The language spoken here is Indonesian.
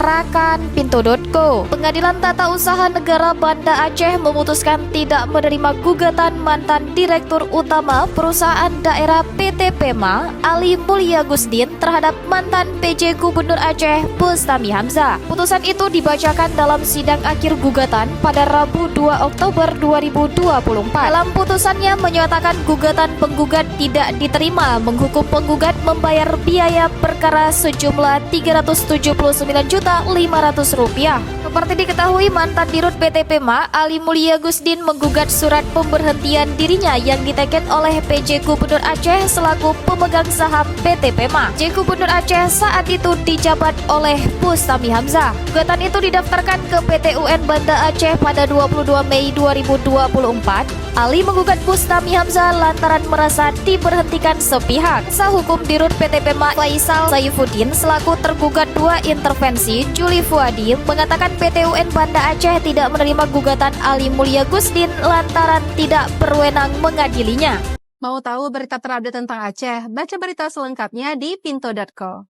diutarakan Pintu.co. Pengadilan Tata Usaha Negara Banda Aceh memutuskan tidak menerima gugatan mantan Direktur Utama Perusahaan Daerah PT Pema Ali Mulia Gusdin terhadap mantan PJ Gubernur Aceh Bustami Hamzah. Putusan itu dibacakan dalam sidang akhir gugatan pada Rabu 2 Oktober 2024. Dalam putusannya menyatakan gugatan penggugat tidak diterima, menghukum penggugat membayar biaya perkara sejumlah Rp379.500. Seperti diketahui, mantan Dirut PT Pema Ali Mulia Gusdin menggugat surat pemberhentian dirinya yang diteken oleh PJ Gubernur Aceh selaku pemegang saham PT Pema. PJ Gubernur Aceh saat itu dijabat oleh Bustami Hamzah. Gugatan itu didaftarkan ke PT UN Banda Aceh pada 22 Mei 2024. Ali menggugat Bustami Hamzah lantaran merasa diberhentikan sepihak. Kuasa hukum Dirut PT Pema Faisal Saifuddin selaku tergugat 2 intervensi Juli Fuadi mengatakan PT UN Banda Aceh tidak menerima gugatan Ali Mulia Gusdin lantaran tidak berwenang mengadilinya. Mau tahu berita terupdate tentang Aceh? Baca berita selengkapnya di pinto.co.